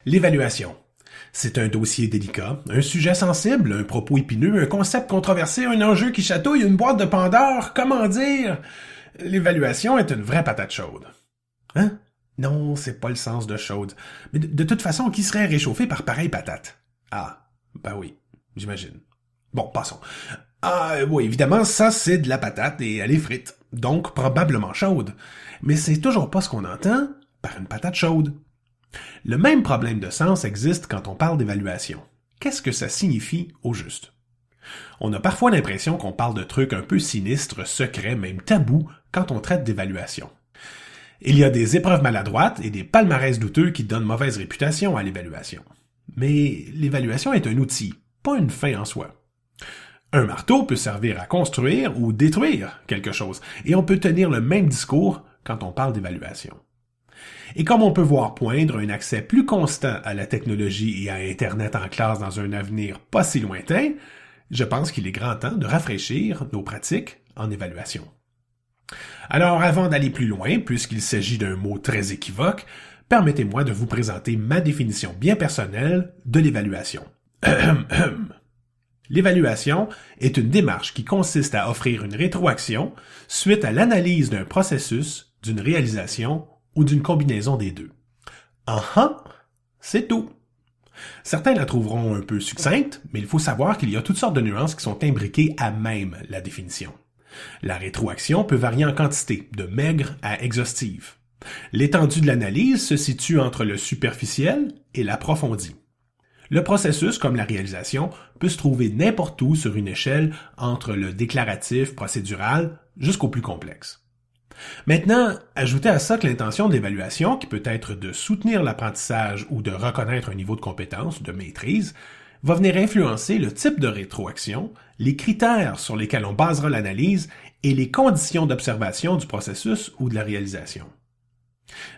L'évaluation. C'est un dossier délicat, un sujet sensible, un propos épineux, un concept controversé, un enjeu qui chatouille, une boîte de Pandore, comment dire? L'évaluation est une vraie patate chaude. Hein? Non, c'est pas le sens de chaude. Mais de toute façon, qui serait réchauffé par pareille patate? Ah, ben oui, j'imagine. Bon, passons. Ah oui, évidemment, ça c'est de la patate et elle est frite, donc probablement chaude. Mais c'est toujours pas ce qu'on entend par une patate chaude. Le même problème de sens existe quand on parle d'évaluation. Qu'est-ce que ça signifie au juste? On a parfois l'impression qu'on parle de trucs un peu sinistres, secrets, même tabous, quand on traite d'évaluation. Il y a des épreuves maladroites et des palmarès douteux qui donnent mauvaise réputation à l'évaluation. Mais l'évaluation est un outil, pas une fin en soi. Un marteau peut servir à construire ou détruire quelque chose, et on peut tenir le même discours quand on parle d'évaluation. Et comme on peut voir poindre un accès plus constant à la technologie et à Internet en classe dans un avenir pas si lointain, je pense qu'il est grand temps de rafraîchir nos pratiques en évaluation. Alors avant d'aller plus loin, puisqu'il s'agit d'un mot très équivoque, permettez-moi de vous présenter ma définition bien personnelle de l'évaluation. L'évaluation est une démarche qui consiste à offrir une rétroaction suite à l'analyse d'un processus, d'une réalisation ou d'une combinaison des deux. C'est tout. Certains la trouveront un peu succincte, mais il faut savoir qu'il y a toutes sortes de nuances qui sont imbriquées à même la définition. La rétroaction peut varier en quantité, de maigre à exhaustive. L'étendue de l'analyse se situe entre le superficiel et l'approfondi. Le processus, comme la réalisation, peut se trouver n'importe où sur une échelle entre le déclaratif procédural jusqu'au plus complexe. Maintenant, ajoutez à ça que l'intention de l'évaluation, qui peut être de soutenir l'apprentissage ou de reconnaître un niveau de compétence, de maîtrise, va venir influencer le type de rétroaction, les critères sur lesquels on basera l'analyse et les conditions d'observation du processus ou de la réalisation.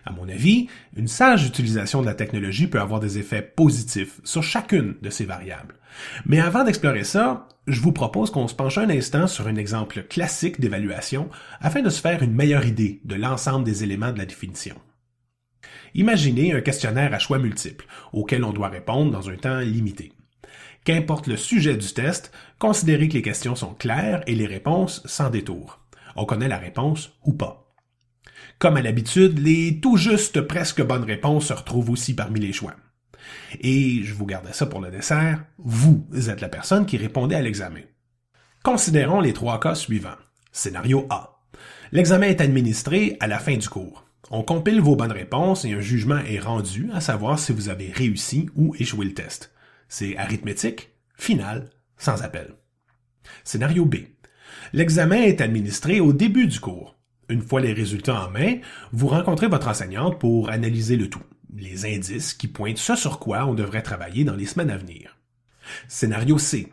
À mon avis, une sage utilisation de la technologie peut avoir des effets positifs sur chacune de ces variables. Mais avant d'explorer ça, je vous propose qu'on se penche un instant sur un exemple classique d'évaluation afin de se faire une meilleure idée de l'ensemble des éléments de la définition. Imaginez un questionnaire à choix multiples, auquel on doit répondre dans un temps limité. Qu'importe le sujet du test, considérez que les questions sont claires et les réponses sans détour. On connaît la réponse ou pas. Comme à l'habitude, les tout juste presque bonnes réponses se retrouvent aussi parmi les choix. Et je vous gardais ça pour le dessert, vous êtes la personne qui répondait à l'examen. Considérons les trois cas suivants. Scénario A. L'examen est administré à la fin du cours. On compile vos bonnes réponses et un jugement est rendu à savoir si vous avez réussi ou échoué le test. C'est arithmétique, final, sans appel. Scénario B. L'examen est administré au début du cours. Une fois les résultats en main, vous rencontrez votre enseignante pour analyser le tout, les indices qui pointent ce sur quoi on devrait travailler dans les semaines à venir. Scénario C.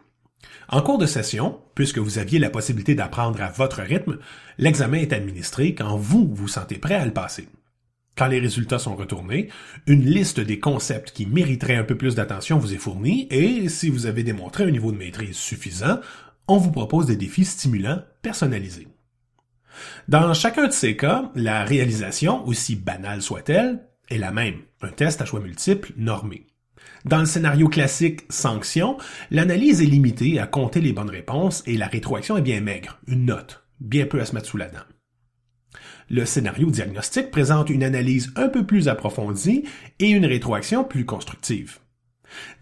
En cours de session, puisque vous aviez la possibilité d'apprendre à votre rythme, l'examen est administré quand vous vous sentez prêt à le passer. Quand les résultats sont retournés, une liste des concepts qui mériteraient un peu plus d'attention vous est fournie et si vous avez démontré un niveau de maîtrise suffisant, on vous propose des défis stimulants personnalisés. Dans chacun de ces cas, la réalisation, aussi banale soit-elle, est la même, un test à choix multiples normé. Dans le scénario classique sanction, l'analyse est limitée à compter les bonnes réponses et la rétroaction est bien maigre, une note, bien peu à se mettre sous la dent. Le scénario diagnostic présente une analyse un peu plus approfondie et une rétroaction plus constructive.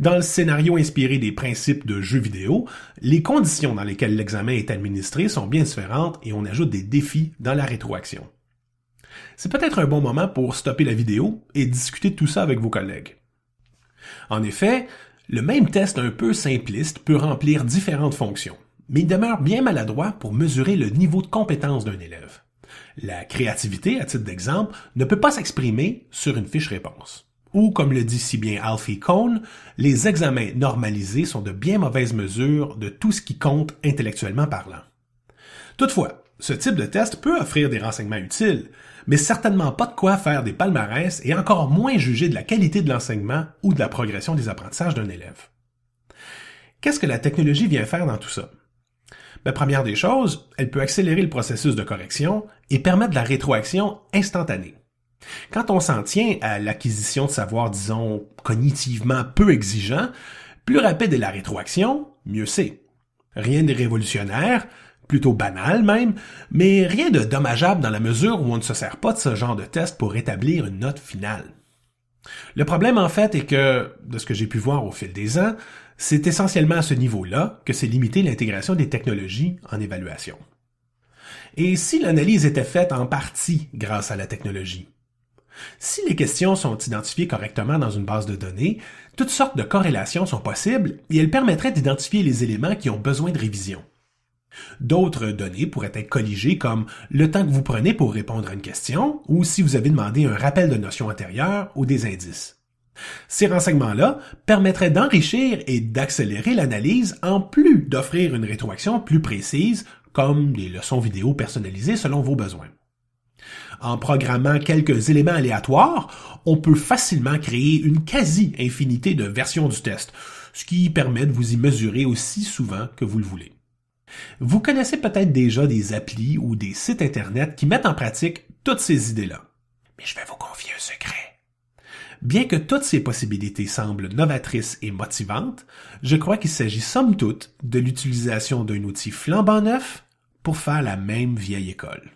Dans le scénario inspiré des principes de jeux vidéo, les conditions dans lesquelles l'examen est administré sont bien différentes et on ajoute des défis dans la rétroaction. C'est peut-être un bon moment pour stopper la vidéo et discuter de tout ça avec vos collègues. En effet, le même test un peu simpliste peut remplir différentes fonctions, mais il demeure bien maladroit pour mesurer le niveau de compétence d'un élève. La créativité, à titre d'exemple, ne peut pas s'exprimer sur une fiche réponse. Ou, comme le dit si bien Alfie Kohn, les examens normalisés sont de bien mauvaises mesures de tout ce qui compte intellectuellement parlant. Toutefois, ce type de test peut offrir des renseignements utiles, mais certainement pas de quoi faire des palmarès et encore moins juger de la qualité de l'enseignement ou de la progression des apprentissages d'un élève. Qu'est-ce que la technologie vient faire dans tout ça? Première des choses, elle peut accélérer le processus de correction et permettre la rétroaction instantanée. Quand on s'en tient à l'acquisition de savoir, disons, cognitivement peu exigeant, plus rapide est la rétroaction, mieux c'est. Rien de révolutionnaire, plutôt banal même, mais rien de dommageable dans la mesure où on ne se sert pas de ce genre de test pour établir une note finale. Le problème en fait est que, de ce que j'ai pu voir au fil des ans, c'est essentiellement à ce niveau-là que s'est limitée l'intégration des technologies en évaluation. Et si l'analyse était faite en partie grâce à la technologie? Si les questions sont identifiées correctement dans une base de données, toutes sortes de corrélations sont possibles et elles permettraient d'identifier les éléments qui ont besoin de révision. D'autres données pourraient être colligées comme le temps que vous prenez pour répondre à une question ou si vous avez demandé un rappel de notions antérieures ou des indices. Ces renseignements-là permettraient d'enrichir et d'accélérer l'analyse en plus d'offrir une rétroaction plus précise comme des leçons vidéo personnalisées selon vos besoins. En programmant quelques éléments aléatoires, on peut facilement créer une quasi-infinité de versions du test, ce qui permet de vous y mesurer aussi souvent que vous le voulez. Vous connaissez peut-être déjà des applis ou des sites Internet qui mettent en pratique toutes ces idées-là. Mais je vais vous confier un secret. Bien que toutes ces possibilités semblent novatrices et motivantes, je crois qu'il s'agit somme toute de l'utilisation d'un outil flambant neuf pour faire la même vieille école.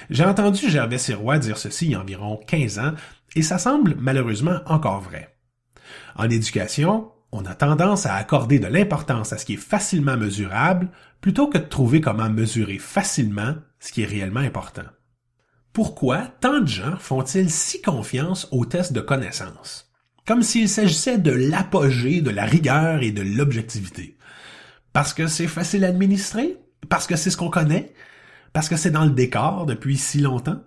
J'ai entendu Gervais Sirois dire ceci il y a environ 15 ans et ça semble malheureusement encore vrai. En éducation, on a tendance à accorder de l'importance à ce qui est facilement mesurable plutôt que de trouver comment mesurer facilement ce qui est réellement important. Pourquoi tant de gens font-ils si confiance aux tests de connaissances? Comme s'il s'agissait de l'apogée de la rigueur et de l'objectivité. Parce que c'est facile à administrer? Parce que c'est ce qu'on connaît? Parce que c'est dans le décor depuis si longtemps?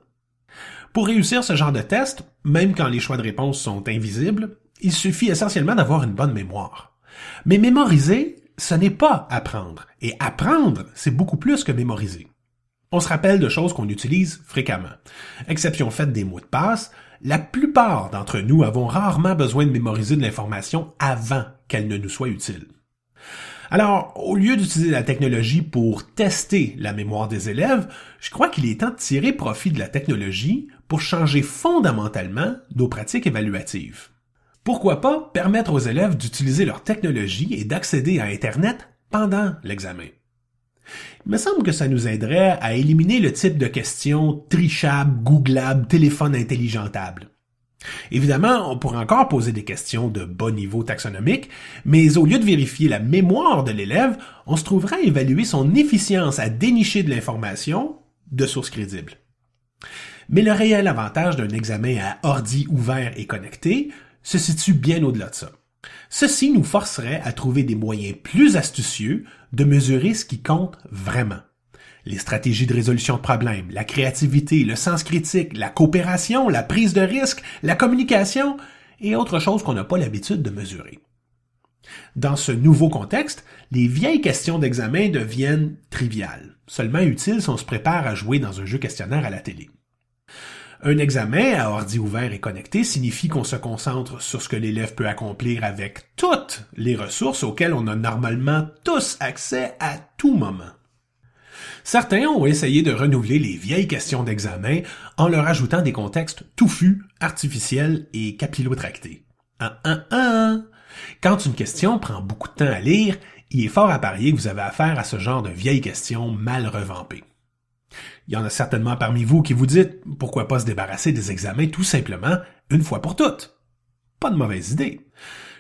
Pour réussir ce genre de test, même quand les choix de réponse sont invisibles, il suffit essentiellement d'avoir une bonne mémoire. Mais mémoriser, ce n'est pas apprendre. Et apprendre, c'est beaucoup plus que mémoriser. On se rappelle de choses qu'on utilise fréquemment. Exception faite des mots de passe, la plupart d'entre nous avons rarement besoin de mémoriser de l'information avant qu'elle ne nous soit utile. Alors, au lieu d'utiliser la technologie pour tester la mémoire des élèves, je crois qu'il est temps de tirer profit de la technologie pour changer fondamentalement nos pratiques évaluatives. Pourquoi pas permettre aux élèves d'utiliser leur technologie et d'accéder à Internet pendant l'examen? Il me semble que ça nous aiderait à éliminer le type de questions trichables, googlables, téléphone intelligentable. Évidemment, on pourrait encore poser des questions de bas niveau taxonomique, mais au lieu de vérifier la mémoire de l'élève, on se trouverait à évaluer son efficience à dénicher de l'information de sources crédibles. Mais le réel avantage d'un examen à ordi ouvert et connecté se situe bien au-delà de ça. Ceci nous forcerait à trouver des moyens plus astucieux de mesurer ce qui compte vraiment. Les stratégies de résolution de problèmes, la créativité, le sens critique, la coopération, la prise de risque, la communication et autres choses qu'on n'a pas l'habitude de mesurer. Dans ce nouveau contexte, les vieilles questions d'examen deviennent triviales, seulement utiles si on se prépare à jouer dans un jeu questionnaire à la télé. Un examen à ordi ouvert et connecté signifie qu'on se concentre sur ce que l'élève peut accomplir avec toutes les ressources auxquelles on a normalement tous accès à tout moment. Certains ont essayé de renouveler les vieilles questions d'examen en leur ajoutant des contextes touffus, artificiels et capillotractés. Quand une question prend beaucoup de temps à lire, il est fort à parier que vous avez affaire à ce genre de vieilles questions mal revampées. Il y en a certainement parmi vous qui vous dites « Pourquoi pas se débarrasser des examens tout simplement une fois pour toutes? » Pas de mauvaise idée.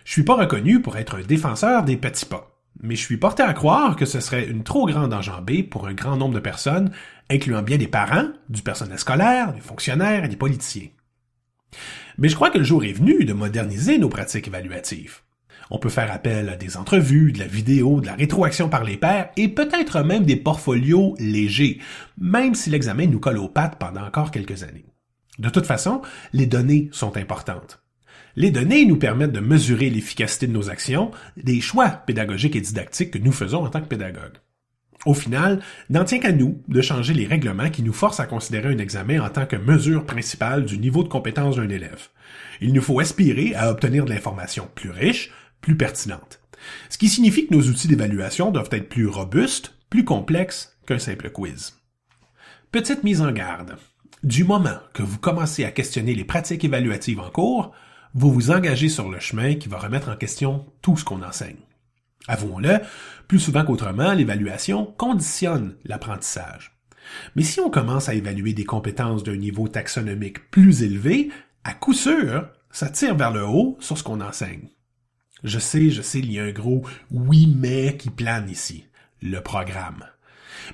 Je suis pas reconnu pour être un défenseur des petits pas, mais je suis porté à croire que ce serait une trop grande enjambée pour un grand nombre de personnes, incluant bien des parents, du personnel scolaire, des fonctionnaires et des politiciens. Mais je crois que le jour est venu de moderniser nos pratiques évaluatives. On peut faire appel à des entrevues, de la vidéo, de la rétroaction par les pairs et peut-être même des portfolios légers, même si l'examen nous colle aux pattes pendant encore quelques années. De toute façon, les données sont importantes. Les données nous permettent de mesurer l'efficacité de nos actions, des choix pédagogiques et didactiques que nous faisons en tant que pédagogues. Au final, n'en tient qu'à nous de changer les règlements qui nous forcent à considérer un examen en tant que mesure principale du niveau de compétence d'un élève. Il nous faut aspirer à obtenir de l'information plus riche, plus pertinente. Ce qui signifie que nos outils d'évaluation doivent être plus robustes, plus complexes qu'un simple quiz. Petite mise en garde. Du moment que vous commencez à questionner les pratiques évaluatives en cours, vous vous engagez sur le chemin qui va remettre en question tout ce qu'on enseigne. Avouons-le, plus souvent qu'autrement, l'évaluation conditionne l'apprentissage. Mais si on commence à évaluer des compétences d'un niveau taxonomique plus élevé, à coup sûr, ça tire vers le haut sur ce qu'on enseigne. Je sais, il y a un gros « oui mais » qui plane ici, le programme.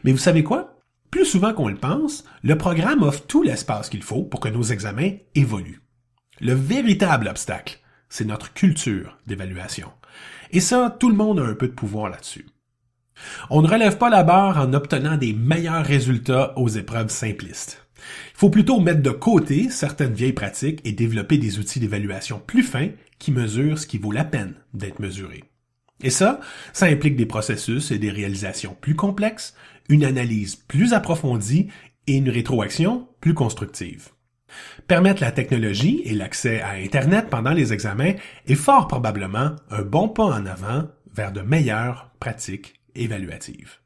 Mais vous savez quoi? Plus souvent qu'on le pense, le programme offre tout l'espace qu'il faut pour que nos examens évoluent. Le véritable obstacle, c'est notre culture d'évaluation. Et ça, tout le monde a un peu de pouvoir là-dessus. On ne relève pas la barre en obtenant des meilleurs résultats aux épreuves simplistes. Il faut plutôt mettre de côté certaines vieilles pratiques et développer des outils d'évaluation plus fins qui mesurent ce qui vaut la peine d'être mesuré. Et ça implique des processus et des réalisations plus complexes, une analyse plus approfondie et une rétroaction plus constructive. Permettre la technologie et l'accès à Internet pendant les examens est fort probablement un bon pas en avant vers de meilleures pratiques évaluatives.